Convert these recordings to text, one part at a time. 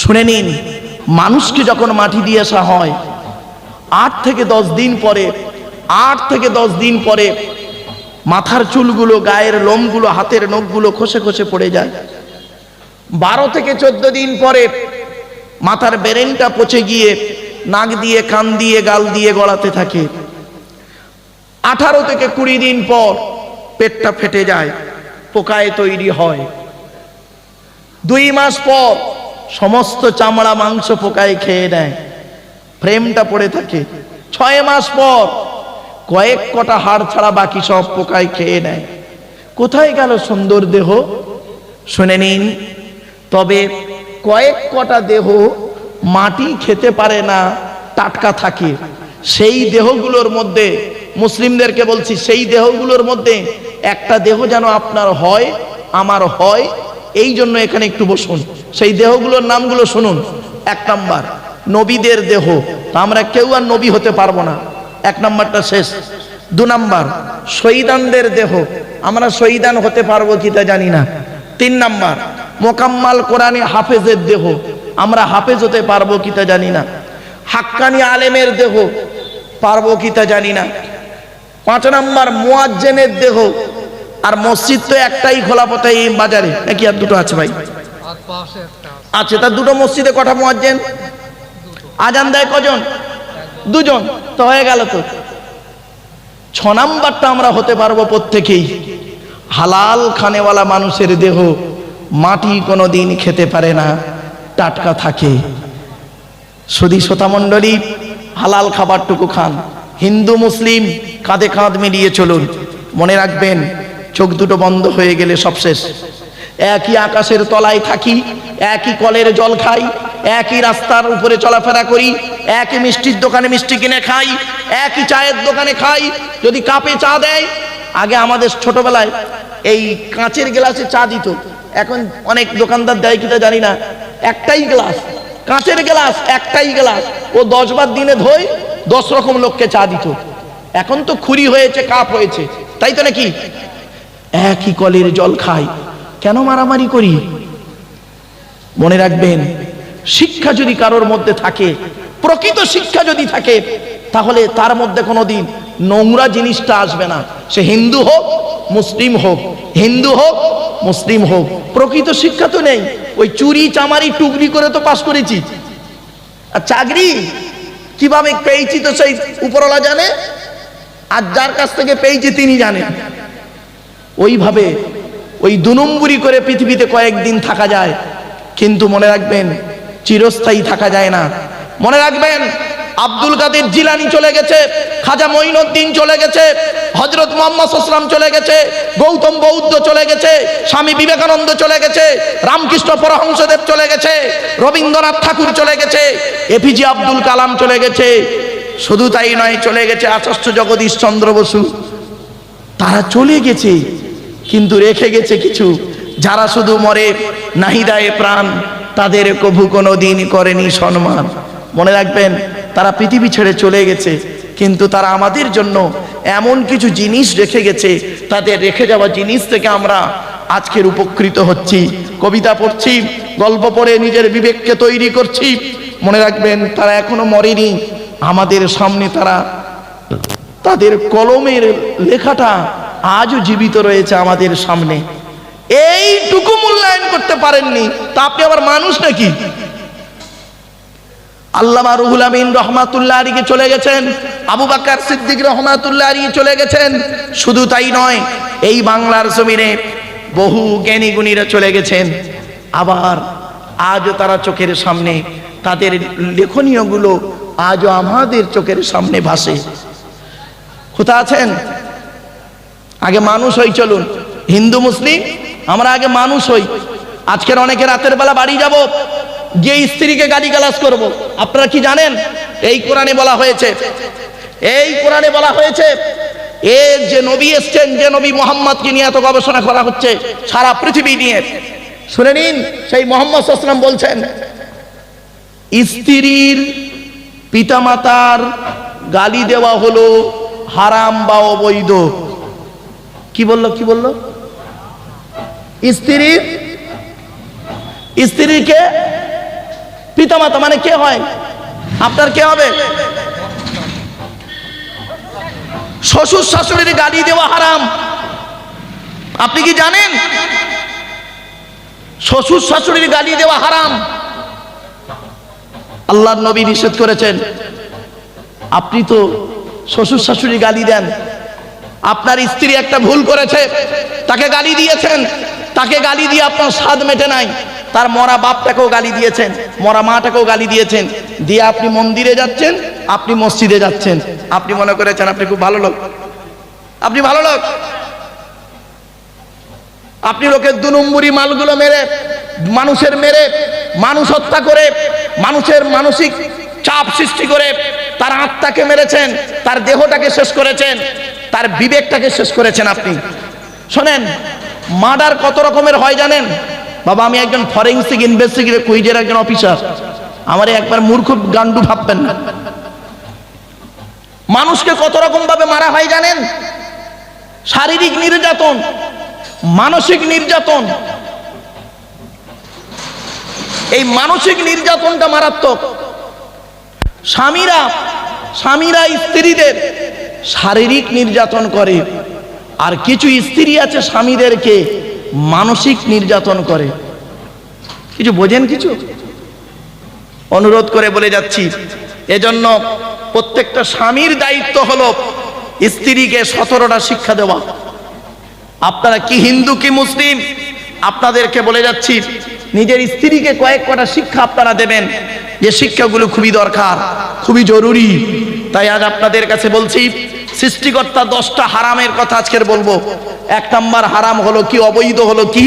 শুনে নিন, মানুষকে যখন মাটি দিয়ে আসা হয় 8 থেকে 10 দিন পরে, 8 থেকে 10 দিন পরে মাথার চুলগুলো, গায়ের লোমগুলো, হাতের নখগুলো খসে খসে পড়ে যায়। 12 থেকে 14 দিন পরে মাথার ব্রেনটা পচে গিয়ে নাক দিয়ে, কান দিয়ে, গাল দিয়ে গড়াতে থাকে। 18 থেকে 20 দিন পর পেটটা ফেটে যায়, পোকায় তৈরি হয়। 2 মাস পর সমস্ত চামড়া মাংস পোকায় খেয়ে নেয়, ফ্রেমটা পড়ে থাকে। 6 মাস পর কয়েক কটা হাড় ছাড়া বাকি সব পোকায় খেয়ে নেয়। কোথায় গেল সুন্দর দেহ? শুনে নিন, তবে কয়েক কটা দেহ মাটি খেতে পারে না, টাটকা থাকে। সেই দেহগুলোর মধ্যে, মুসলিমদেরকে বলছি, সেই দেহগুলোর মধ্যে একটা দেহ যেন আপনার হয়, আমার হয়, এই জন্য এখানে একটু বসুন। সেই দেহগুলোর নামগুলো শুনুন। 1 নাম্বার নবীদের দেহ, তা আমরা কেউ আর নবী হতে পারবো না, 1 নাম্বারটা শেষ। 2 নাম্বার শহীদানদের দেহ, আমরা শহীদান হতে পারবো কি তা জানি না। 3 নাম্বার মোকাম্মাল কোরআনে হাফেজের দেহ, আমরা হাফেজ হতে পারবো কি তা জানি না। হাক্কানি আলেমের দেহ, পারবো কি তা জানি না। 5 নাম্বার মুয়াজ্জিনের দেহ, আর মসজিদ তো একটাই খোলা পথে এই বাজারে, নাকি আর দুটো আছে ভাই? আছে, তার দুটো মসজিদে কটা মুয়াজ্জিন? আজান দেয় কজন? 2 জন, তো হয়ে গেল তো। 6 নাম্বারটা আমরা হতে পারবো প্রত্যেকেই হালাল খানেওয়ালা মানুষের দেহ, মাটি কোনোদিন খেতে পারে না, টাটকা থাকে। সুধী শ্রোতা মণ্ডলী, হালাল খাবারটুকু খান। হিন্দু মুসলিম কাঁধে কাঁধ মিলিয়ে চলুন। মনে রাখবেন, চোখ দুটো বন্ধ হয়ে গেলে সব শেষ। একই আকাশের তলায় থাকি, একই কলের জল খাই, একই রাস্তার উপরে চলাফেরা করি, একই মিষ্টির দোকানে মিষ্টি কিনে খাই, একই চায়ের দোকানে খাই। যদি কাপে চা দেয়, আগে আমাদের ছোটবেলায় এই কাঁচের গ্লাসে চা দিত, এখন অনেক দোকানদার দেয় কিনা জানি না, একটাই গ্লাস, কাঁচের গ্লাস, একটাই গ্লাস, ও 10 বার দিনে ধোয়, 10 রকম লোককে চা দিত। এখন তো খুরি হয়েছে, কাপ হয়েছে, তাই তো নাকি? একই কলের জল খাই, কেন মারামারি করি? মনে রাখবেন, শিক্ষা যদি কারোর মধ্যে থাকে, প্রকৃত শিক্ষা যদি থাকে, তাহলে তার মধ্যে কোনোদিন নোংরা জিনিসটা আসবে না। সে হিন্দু হোক, মুসলিম হোক, হিন্দু হোক, মুসলিম হোক, প্রকৃত শিক্ষা তো নেই। ওই চুরি চামারি টুকরি করে তো পাস করেছি, আর চাকরি কিভাবে পেয়েছি তো সেই উপরওয়ালা জানে, আর যার কাছ থেকে পেয়েছি তিনি জানেন। ওইভাবে ওই 2 নম্বরি করে পৃথিবীতে কয়েকদিন থাকা যায়, কিন্তু মনে রাখবেন, চিরস্থায়ী থাকা যায় না। মনে রাখবেন, আব্দুল কাদের জিলানী চলে গেছে, খাজা মঈনুদ্দিন চলে গেছে, হযরত মুহাম্মদ সাল্লাল্লাহু আলাইহি ওয়াসাল্লাম চলে গেছে, গৌতম বৌদ্ধ চলে গেছে, স্বামী বিবেকানন্দ চলে গেছে, রামকৃষ্ণ পরমহংসদেব চলে গেছে, রবীন্দ্রনাথ ঠাকুর চলে গেছে, এপিজে আব্দুল কালাম চলে গেছে। শুধু তাই নয়, চলে গেছে আচার্য জগদীশ চন্দ্র বসু। তারা চলে গেছে, কিন্তু রেখে গেছে কিছু, যারা শুধু মরে নাহি দেয় প্রাণ, তাদের কভু কোনোদিন করেনি সম্মান। মনে রাখবেন, তারা পৃথিবী ছেড়ে চলে গেছে, কিন্তু তারা আমাদের জন্য এমন কিছু জিনিস রেখে গেছে, তাদের রেখে যাওয়া জিনিস থেকে আমরা আজকের উপকৃত হচ্ছি। কবিতা পড়ছি, গল্প পড়ে নিজের বিবেককে তৈরি করছি। মনে রাখবেন, তারা এখনো মরেনি, আমাদের সামনে তারা, তাদের কলমের লেখাটা আজও জীবিত রয়েছে আমাদের সামনে। এইটুকু মূল্যায়ন করতে পারেননি, তা আপনি আবার মানুষ নাকি? আল্লামা রুহুল আমিন রহমাতুল্লাহ আলাইহি চলে গেছেন, আবু বকর সিদ্দিক রহমাতুল্লাহ আলাইহি চলে গেছেন। শুধু তাই নয়, এই বাংলার জমিনে বহু জ্ঞানী গুণীরা চলে গেছেন। আবার আজও তারা চোখের সামনে, তাদের লেখনীয়গুলো আজও আমাদের চোখের সামনে ভাসে। কোথা আছেন? আগে মানুষ হই, চলুন। হিন্দু মুসলিম আমরা আগে মানুষ হই। আজকের অনেকে রাতের বেলা বাড়ি যাব, গিয়ে স্ত্রীকে গালিগালাজ করব। আপনারা কি জানেন, এই কোরআনে বলা হয়েছে, এই কোরআনে বলা হয়েছে, এর যে নবী এসছেন, যে নবী মুহাম্মদকে নিয়ে এত গবেষণা করা হচ্ছে সারা পৃথিবী নিয়ে, শুনে নিন, সেই মুহাম্মদ সাল্লাল্লাহু আলাইহি ওয়াসাল্লাম বলছেন, স্ত্রীর পিতামাতার গালি দেওয়া হলো হারাম বা অবৈধ। কি বললো? কি বললো? স্ত্রীকে পিতামাতা মানে কে হয়? আপনার কে হবে? শ্বশুর শাশুড়ির গালি দেওয়া হারাম। আপনি কি জানেন শ্বশুর শাশুড়ির গালি দেওয়া হারাম? আল্লাহর নবী নিষেধ করেছেন। আপনি তো শ্বশুর শাশুড়ি গালি দেন, আপনার স্ত্রী একটা ভুল করেছে, তাকে গালি দিয়েছেন, তাকে গালি দিয়ে আপনার স্বাদ মেটে নাই, তার মরা বাপটাকেও গালি দিয়েছেন, মরা মাটাকেও গালি দিয়েছেন, দিয়ে আপনি মন্দিরে যাচ্ছেন, আপনি মসজিদে যাচ্ছেন, আপনি মনে করেছেন আপনি খুব ভালো লোক, আপনি ভালো লোক। আপনি লোকের 2 নম্বরি মালগুলো মেরে, মানুষের মেরে, মানুষ হত্যা করে, মানুষের মানসিক চাপ সৃষ্টি করে তার আত্মাকে মেরেছেন, তার দেহটাকে শেষ করেছেন, তার বিবেকটাকে শেষ করেছেন আপনি। শোনেন, মার্ডার কত রকমের হয় জানেন? বাবা, আমি একজন ফরেনসিক ইনভেস্টিগেটর কুইজের একজন অফিসার, আমারে একবার মূর্খ গান্ডু ভাববেন না। মানুষকে কত রকম ভাবে মারা হয় জানেন? শারীরিক নির্যাতন, মানসিক নির্যাতন। এই মানসিক নির্যাতনটা মারাত্মক। স্বামীরা স্ত্রীদের শারীরিক নির্যাতন করে, আর কিছু স্ত্রী আছে স্বামীদেরকে মানসিক নির্যাতন করে। কিছু বোঝেন? কিছু অনুরোধ করে বলে যাচ্ছি, এজন্য প্রত্যেকটা স্বামীর দায়িত্ব হলো স্ত্রীকে 17টা শিক্ষা দেওয়া। আপনারা কি হিন্দু কি মুসলিম, আপনাদেরকে বলে যাচ্ছি, নিজের স্ত্রীকে কয়েকটা শিক্ষা আপনারা দেবেন, যে শিক্ষাগুলো খুবই দরকার, খুবই জরুরি। তাই আজ আপনাদের কাছে বলছি, সৃষ্টিকর্তা 10টা হারামের কথা আজকের বলবো। 1 নম্বর হারাম হলো কি, অবৈধ হলো কি,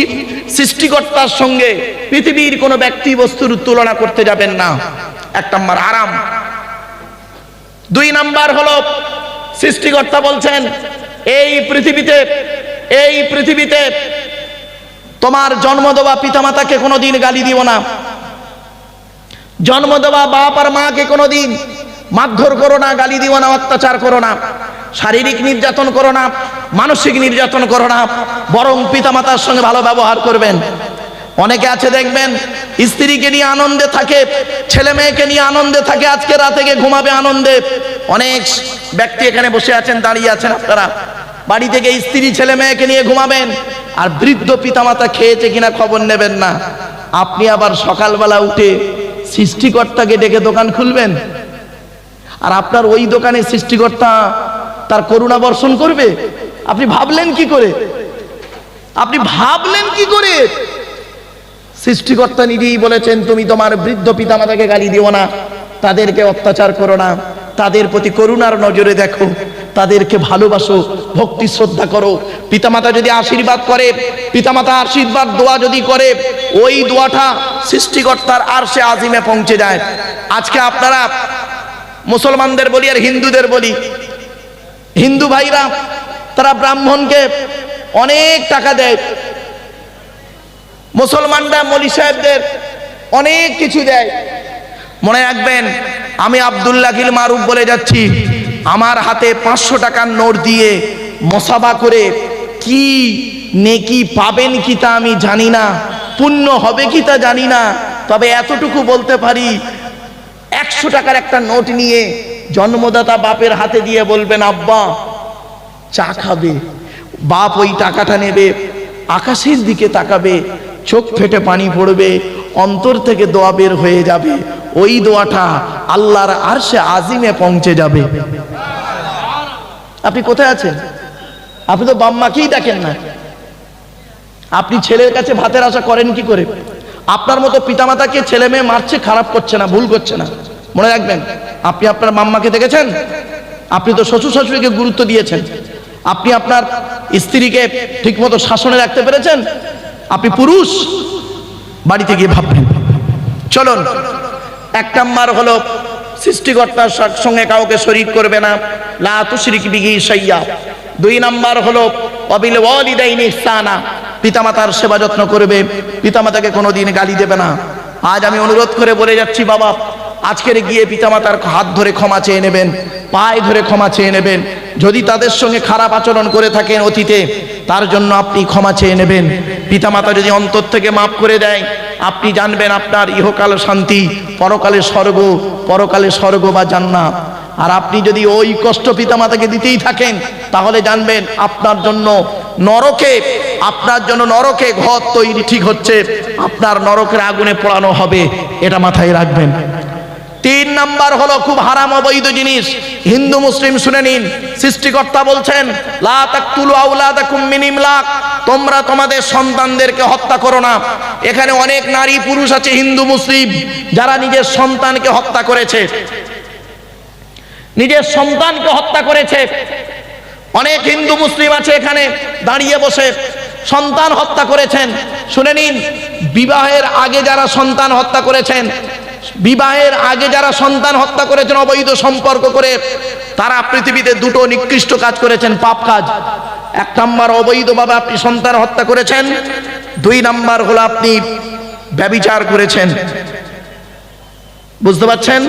সৃষ্টিকর্তার সঙ্গে পৃথিবীর কোনো ব্যক্তি বস্তুর তুলনা করতে যাবেন না, 1 নম্বর হারাম। 2 নম্বর হলো সৃষ্টিকর্তা বলছেন, এই পৃথিবীতে তোমার জন্ম দেওয়া পিতামাতাকে কোনোদিন গালি দিও না, জন্ম দেওয়া বাপ আর মাকে কোনোদিন মারধর করো না, গালি দিও না, অত্যাচার করো না, শারীরিক নির্যাতন করো না, মানসিক নির্যাতন করো না, বরং পিতামাতার সঙ্গে ভালো ব্যবহার করবেন। অনেকে আছে দেখবেন, স্ত্রীকে নিয়ে আনন্দে থাকে, ছেলে মেয়েকে নিয়ে আনন্দে থাকে, আজকে রাতে গিয়ে ঘুমাবে আনন্দে। অনেক ব্যক্তি এখানে বসে আছেন, দাঁড়িয়ে আছেন, আপনারা বাড়ি থেকে স্ত্রী ছেলে মেয়েকে নিয়ে ঘুমাবেন, আর বৃদ্ধ পিতামাতা খেয়েছে কিনা খবর নেবেন না। আপনি আবার সকালবেলা উঠে সৃষ্টিকর্তাকে ডেকে দোকান খুলবেন, আর আপনার ওই দোকানে সৃষ্টিকর্তা তার করুণা বর্ষণ করবে? আপনি ভাবলেন কি করে? আপনি ভাবলেন কি করে? সৃষ্টিকর্তা নিজেই বলেছেন, তুমি তোমার বৃদ্ধ পিতামাতাকে গালি দিও না, তাদেরকে অত্যাচার করো না, তাদের প্রতি করুণার নজরে দেখো, তাদেরকে ভালোবাসো, ভক্তি শ্রদ্ধা করো। পিতামাতা যদি আশীর্বাদ করে, পিতামাতা আশীর্বাদ দোয়া যদি করে, ওই দোয়াটা সৃষ্টিকর্তার আরশে আজিমে পৌঁছে যায়। আজকে আপনারা মুসলমানদের বলি আর হিন্দুদের বলি, হিন্দু ভাইরা তারা ব্রাহ্মণকে অনেক টাকা দেয়, মুসলমানরা মৌলী সাহেবদের অনেক কিছু দেয়। মনে রাখবেন, আমি আব্দুল্লাহিল মারুফ বলে যাচ্ছি, আমার হাতে 500 টাকার নোট দিয়ে মোসাবা করে কি নেকি পাবেন কি তা আমি জানি না, পুণ্য হবে কি তা জানি না, তবে এতটুকু বলতে পারি, 100 টাকার একটা নোট নিয়ে জন্মদাতা বাপের হাতে দিয়ে বলবেন, আব্বা চা খাবে, বাপ ওই টাকাটা নেবে, আকাশের দিকে তাকাবে, চোখ ফেটে পানি পড়বে, অন্তর থেকে দোয়া বের হয়ে যাবে, ওই দোয়াটা আল্লাহর আরশে আজিমে পৌঁছে যাবে। আপনি কোথায় আছেন? আপনি তো বাম্মাকেই দেখেন না। আপনি ছেলের কাছে ভাতের আশা করেন কি করে? আপনার মতো পিতামাতাকে ছেলে মেয়ে মারছে, খারাপ করছে না, ভুল করছে না। মনে রাখবেন, আপনি আপনার মাম্মাকে দেখেছেন? আপনি তো শ্বশুর শাশুড়িকে গুরুত্ব দিয়েছেন, আপনি আপনার স্ত্রীকে ঠিকমতো শাসনে রাখতে পেরেছেন? আপনি পুরুষ, বাড়িতে গিয়ে ভাববেন। চলুন, 1 নাম্বার হলো সৃষ্টিকর্তার সঙ্গে কাউকে শরীক করবে না, লা তুশরিক বিহি শাইয়্যা। 2 নাম্বার হলো ওয়াবিল ওয়ালিদাইনি ইহসানা, পিতামাতার সেবা যত্ন করবে, পিতামাতাকে কোনোদিন গালি দেবে না। আজ আমি অনুরোধ করে বলে যাচ্ছি, বাবা আজকের গিয়ে পিতামাতার হাত ধরে ক্ষমা চেয়ে নেবেন, পায়ে ধরে ক্ষমা চেয়ে নেবেন। যদি তাদের সঙ্গে খারাপ আচরণ করে থাকেন অতীতে, তার জন্য আপনি ক্ষমা চেয়ে নেবেন। পিতামাতা যদি অন্তর থেকে মাফ করে দেয়, আপনি জানবেন আপনার ইহকাল শান্তি, পরকালে স্বর্গ বা জান্নাত। আর আপনি যদি ওই কষ্ট পিতামাতাকে দিতেই থাকেন, তাহলে জানবেন আপনার জন্য নরকে ঘর তৈরি ঠিক হচ্ছে, আপনার নরকের আগুনে পোড়ানো হবে, এটা মাথায় রাখবেন। 3 নাম্বার হলো খুব হারাম অবৈধ জিনিস। হিন্দু মুসলিম শুনে নিন, সৃষ্টিকর্তা বলছেন লা তাকতুলু আওলাদাকুম মিন ইমলাক, তোমরা তোমাদের সন্তানদেরকে হত্যা করো না। এখানে অনেক নারী পুরুষ আছে হিন্দু মুসলিম যারা নিজের সন্তানকে হত্যা করেছে, অনেক হিন্দু মুসলিম আছে এখানে দাঁড়িয়ে বসে সন্তান হত্যা করেছেন। শুনে নিন, বিবাহের আগে যারা সন্তান হত্যা করেছেন অবৈধ সম্পর্ক করে, তারা পৃথিবীতে 2টো নিকৃষ্ট কাজ করেছেন, পাপ কাজ। 1 নাম্বার অবৈধভাবে আপনি সন্তান হত্যা করেছেন, 2 নাম্বার হলো আপনি ব্যভিচার করেছেন। বুঝতে পারছেন?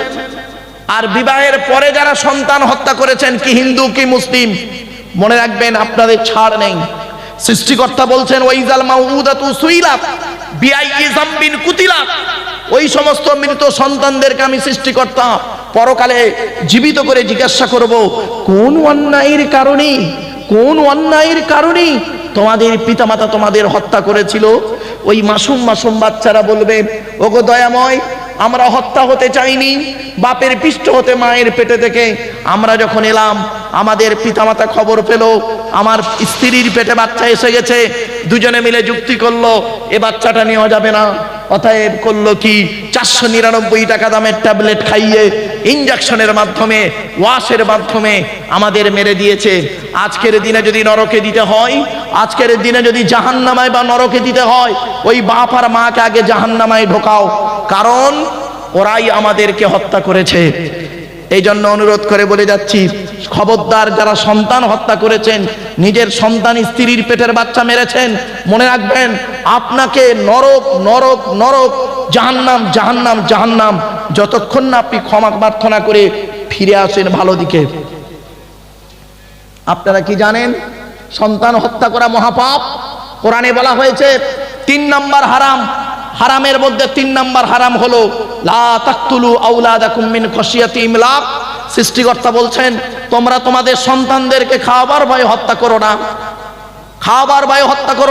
আর বিবাহের পরে যারা সন্তান হত্যা করেছেন, কি হিন্দু কি মুসলিম, মনে রাখবেন আপনাদের ছাড় নেই। সৃষ্টিকর্তা বলছেন ওয়াইজাল মাউউদাতু সুইলাত বিআইয়ি যামবিন কুতিলাত, ওই সমস্ত মৃত সন্তানদেরকে আমি সৃষ্টিকর্তা পরকালে জীবিত করে জিজ্ঞাসা করব, কোন অন্যায়ের কারণে তোমাদের পিতামাতা তোমাদের হত্যা করেছিল। ওই মাসুম বাচ্চারা বলবে, ওগো দয়াময়, আমরা হত্যা হতে চাইনি, বাপের পৃষ্ঠ হতে মায়ের পেটে থেকে আমরা যখন এলাম, আমাদের পিতামাতা খবর পেল আমার স্ত্রীর পেটে বাচ্চা এসে গেছে, দুজনে মিলে যুক্তি করলো এ বাচ্চাটা নেওয়া যাবে না। অতএব করলো কি, 499 টাকা দামের ট্যাবলেট খাইয়ে ইনজেকশনের মাধ্যমে, ওয়াশের মাধ্যমে আমাদের মেরে দিয়েছে। আজকের দিনে যদি নরকে দিতে হয়, আজকের দিনে যদি জাহান্নামায় বা নরকে দিতে হয়, ওই বাপ আর মাকে আগে জাহান্নামায় ঢোকাও, কারণ ওরাই আমাদেরকে হত্যা করেছে। এই জন্য অনুরোধ করে বলে যাচ্ছি, খবরদার যারা সন্তান হত্যা করেছেন, নিজের সন্তান স্ত্রীর পেটের বাচ্চা মেরেছেন, মনে রাখবেন আপনাকে নরক, জাহান্নাম, যতক্ষণ না আপনি ক্ষমা প্রার্থনা করে ফিরে আসেন ভালো দিকে। আপনারা কি জানেন সন্তান হত্যা করা মহাপাপ? কোরআনে বলা হয়েছে 3 নাম্বার হারাম। হারামের মধ্যে 3 নাম্বার হারাম হলো লা তাকতুলু আওলাদাকুম মিন খাশিয়াতি ইমলাক। সৃষ্টিকর্তা বলছেন তোমরা তোমাদের সন্তানদেরকে খাওয়াবার ভয়ে হত্যা করো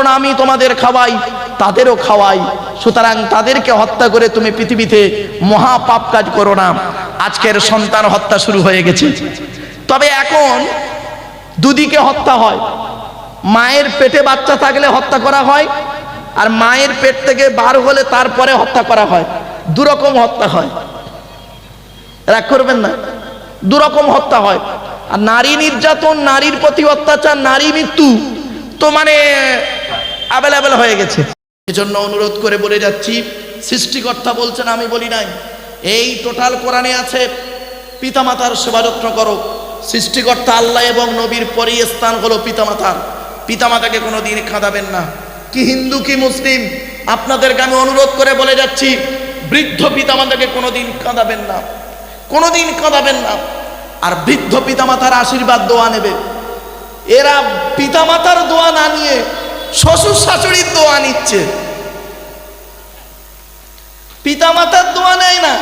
না, আমি তোমাদের খাওয়াই, তাদেরও খাওয়াই, সুতরাং তাদেরকে হত্যা করে তুমি পৃথিবীতে মহা পাপ কাজ করো না। আজকের সন্তান হত্যা শুরু হয়ে গেছে। তবে এখন দুদিকে হত্যা হয়, মায়ের পেটে বাচ্চা থাকলে হত্যা করা হয়, আর মায়ের পেট থেকে বার হলে তারপরে হত্যা করা হয়। 2 রকম হত্যা হয়, রাগ করবেন না, 2 রকম হত্যা হয়। আর নারী নির্যাতন, নারীর প্রতি অত্যাচার, নারী মৃত্যু তো মানে অ্যাভেলেবেল হয়ে গেছে। এজন্য অনুরোধ করে বলে যাচ্ছি, সৃষ্টিকর্তা বলছেন, আমি বলি নাই, এই টোটাল কোরআনে আছে পিতামাতার সেবা যত্ন করো। সৃষ্টিকর্তা আল্লাহ এবং নবীর পরেই স্থান হলো পিতামাতাকে কোনো দিন কাঁদাবেন না। কি হিন্দু কি মুসলিম, আপনাদেরকে আমি অনুরোধ করে বলে যাচ্ছি, বৃদ্ধ পিতামাতাকে কোনোদিন কাঁদাবেন না। আর বৃদ্ধ পিতামাতার আশীর্বাদ দোয়া নেবে। এরা পিতামাতার দোয়া না নিয়ে শ্বশুর শাশুড়ির দোয়া নিচ্ছে, পিতামাতার দোয়া নেয় না,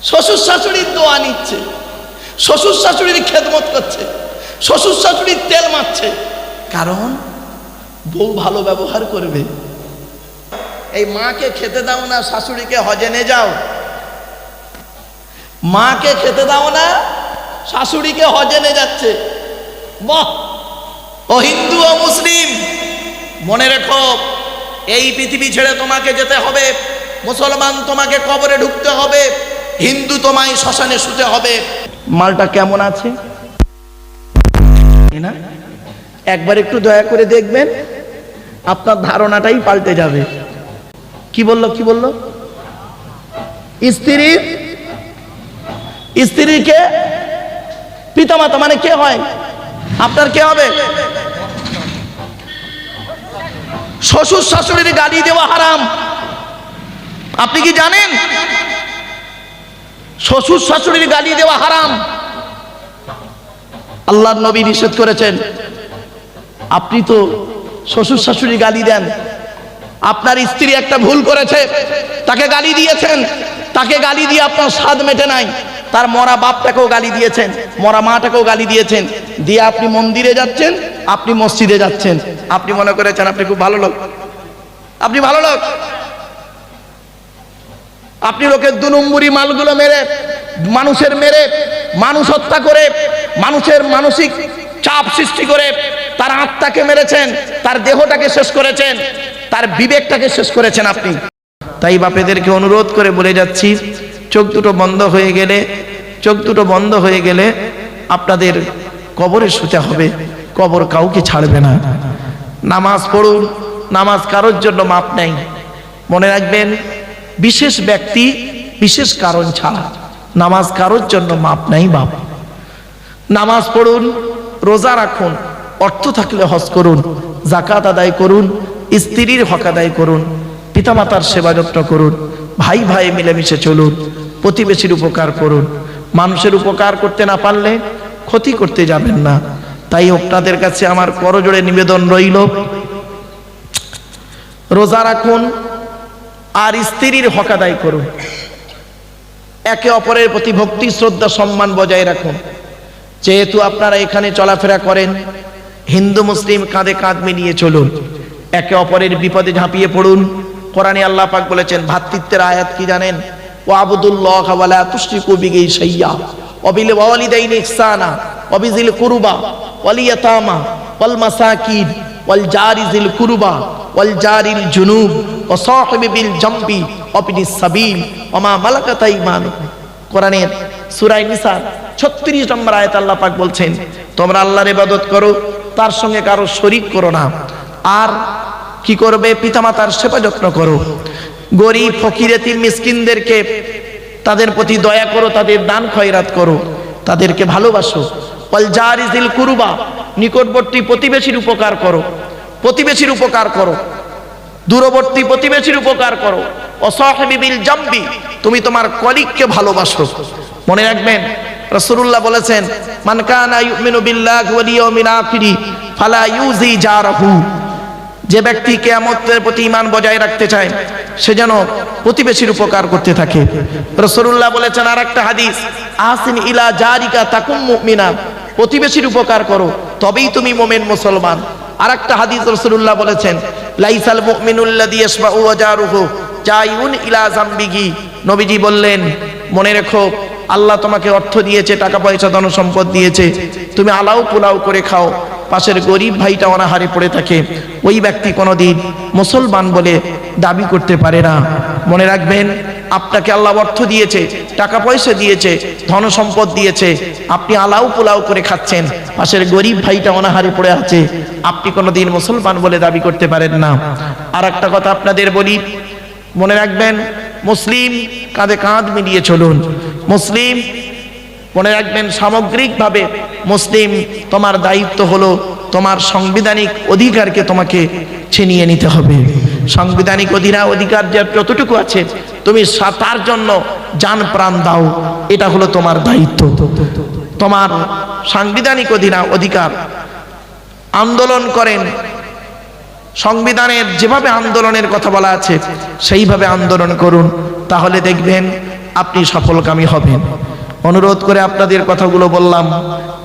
শ্বশুর শাশুড়ির দোয়া নিচ্ছে, শ্বশুর শাশুড়ির খেদমত করছে, শ্বশুর শাশুড়ির তেল মারছে, কারণ বউ ভালো ব্যবহার করবে। এই মাকে খেতে দাও না, শাশুড়িকে হজে নিয়ে যাও। মাকে খেতে দাও না, শাশুড়িকে হজে নিয়ে যাচ্ছে। বাহ! ও হিন্দু ও মুসলিম, মনে রেখো, এই পৃথিবী ছেড়ে তোমাকে যেতে হবে। মুসলমান তোমাকে কবরে ঢুকতে হবে, হিন্দু তোমায় শ্মশানে শুতে হবে। মালটা কেমন আছে না, একবার একটু দয়া করে দেখবেন, আপনার ধারণাটাই পাল্টে যাবে। কি বললো স্ত্রীকে পিতামাতা মানে কে হয়? আপনার কে হবে? শ্বশুর শাশুড়ির গালি দেওয়া হারাম। আপনি কি জানেন শ্বশুর শাশুড়ির গালি দেওয়া হারাম? আল্লাহর নবী নিষেধ করেছেন। আপনি তো শ্বশুর শাশুড়ি গালি দেন, আপনার স্ত্রী একটা ভুল করেছে, তাকে গালি দিয়েছেন, তাকে গালি দিয়ে আপনার স্বাদ মেটে নাই, তার মরা বাপটাকেও গালি দিয়েছেন, মরা মাটাকেও গালি দিয়েছেন, দিয়ে আপনি মন্দিরে যাচ্ছেন, আপনি মসজিদে যাচ্ছেন, আপনি মনে করেছেন আপনি খুব ভালো লোক, আপনি ভালো লোক। আপনি লোকের 2 নম্বরি মালগুলো মেরে, মানুষের মেরে, মানুষ হত্যা করে, মানুষের মানসিক চাপ সৃষ্টি করে তার আত্মাকে মেরেছেন, তার দেহটাকে শেষ করেছেন, তার বিবেকটাকে শেষ করেছেন আপনি। তাই বাপেদেরকে অনুরোধ করে বলে যাচ্ছি, চোখ দুটো বন্ধ হয়ে গেলে, চোখ দুটো বন্ধ হয়ে গেলে আপনাদের কবরে শুতে হবে, কবর কাউকে ছাড়বে না। নামাজ পড়ুন, নামাজ কারোর জন্য মাপ নেই। মনে রাখবেন, বিশেষ ব্যক্তি বিশেষ কারণ ছাড়া নামাজ কারোর জন্য মাপ নাই বাপ। নামাজ পড়ুন, রোজা রাখুন, অর্থ থাকলে হজ করুন, যাকাত আদায় করুন, স্ত্রীর হক আদায় করুন, পিতামাতার সেবা যত্ন করুন, ভাই ভাই মিলেমিশে চলুন, প্রতিবেশীর উপকার করুন। মানুষের উপকার করতে না পারলে ক্ষতি করতে যাবেন না। তাই আপনাদের কাছে আমার করজোড়ে নিবেদন রইল, রোজা রাখুন আর স্ত্রীর হক আদায় করুন। একে অপরের প্রতি ভক্তি শ্রদ্ধা সম্মান বজায় রাখুন। যেহেতু আপনারা এখানে চলাফেরা করেন, হিন্দু মুসলিম কাঁধে কাঁধ মিলিয়ে চলুন, একে অপরের বিপদে ঝাঁপিয়ে পড়ুন। কোরআনে আল্লাহ পাক বলেছেন, ভ্রাতৃত্বের আয়াত কি জানেন? ওয়াবুদুল্লাহ ওয়ালা তুশরিকু বিহি শাইয়্যা ওয়া বিল ওয়ালিদাইনি ইহসানা ওয়া বিযিল কুরবা ওয়াল ইয়াতামা ওয়াল মাসাকিন ওয়াল জারি যিল কুরবা ওয়াল জারিল জুনুব ওয়া সাহিবি বিল জামবি ওয়া বিনিস সাবিল ওয়া মা মালাকাত আইমানুকুম। কোরআনের সূরা নিসা 36 নম্বর আয়াত আল্লাহ পাক বলছেন, তোমরা আল্লাহর ইবাদত করো, তার সঙ্গে কারো শরীক করো না। আর কি করবে? পিতামাতার সেবা যত্ন করো, গরিব ফকির এতিম মিসকিনদেরকে তাদের প্রতি দয়া করো, তাদের দান খয়রাত করো, তাদেরকে ভালোবাসো। ওয়াল জারি যিল কুরবা, নিকটবর্তী প্রতিবেশীর উপকার করো, প্রতিবেশীর উপকার করো, দূরবর্তী প্রতিবেশীর উপকার করো। ওয়াসাহিবি বিল জামবি, তুমি তোমার কলিগকে ভালোবাসো। মনে রাখবেন, রাসূলুল্লাহ বলেছেন, মান কানা ইউমিনু বিল্লাহি ওয়াল ইয়াউমিল আখির ফালা ইউজি জারাহু, যে ব্যক্তি কিয়ামতের প্রতি ঈমান বজায় রাখতে চায় সে যেন প্রতিবেশীর উপকার করতে থাকে। রাসূলুল্লাহ বলেছেন আরেকটা হাদিস, আহসিন ইলা জারিকা তাকুম মুমিনা, প্রতিবেশীর উপকার করো তবেই তুমি মুমিন মুসলমান। আরেকটা হাদিস রাসূলুল্লাহ বলেছেন, লাইসাল মুমিনুল্লাযী ইয়াশবাউ ওয়া জারুহু জাইউন ইলা জামবিহি, নবীজি বললেন, মনে রেখো, আল্লাহ তোমাকে অর্থ দিয়েছে, টাকা পয়সা ধন সম্পদ দিয়েছে, তুমি আলাউ পোলাও করে খাও, পাশের গরিব ভাইটা অনাহারে পড়ে থাকে, ওই ব্যক্তি কোনোদিন মুসলমান বলে দাবি করতে পারে না। মনে রাখবেন, আপনাকে আল্লাহ অর্থ দিয়েছে, টাকা পয়সা দিয়েছে, ধন সম্পদ দিয়েছে, আপনি আলাউ পোলাও করে খাচ্ছেন, পাশের গরিব ভাইটা অনাহারে পড়ে আছে, আপনি কোনোদিন মুসলমান বলে দাবি করতে পারেন না। আর একটা কথা আপনাদের বলি, মনে রাখবেন, মুসলিম কাঁধে কাঁধ মিলিয়ে চলুন। মুসলিম, মনে রাখবেন, সামগ্রিকভাবে মুসলিম, তোমার দায়িত্ব হলো তোমার সাংবিধানিক অধিকারকে তোমাকে ছিনিয়ে নিতে হবে। সাংবিধানিক অধিকার যতটুকু আছে তুমি তার জন্য জান প্রাণ দাও, এটা হলো তোমার দায়িত্ব। তোমার সাংবিধানিক অধিকার আন্দোলন করেন, সংবিধানের যেভাবে আন্দোলনের কথা বলা আছে সেইভাবে আন্দোলন করুন, তাহলে দেখবেন আপনি সফলকামী হবেন। অনুরোধ করে আপনাদের কথাগুলো বললাম,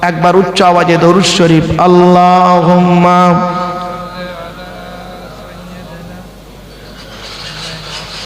একবার উচ্চ আওয়াজে দরুদ শরীফ আল্লাহুম্মা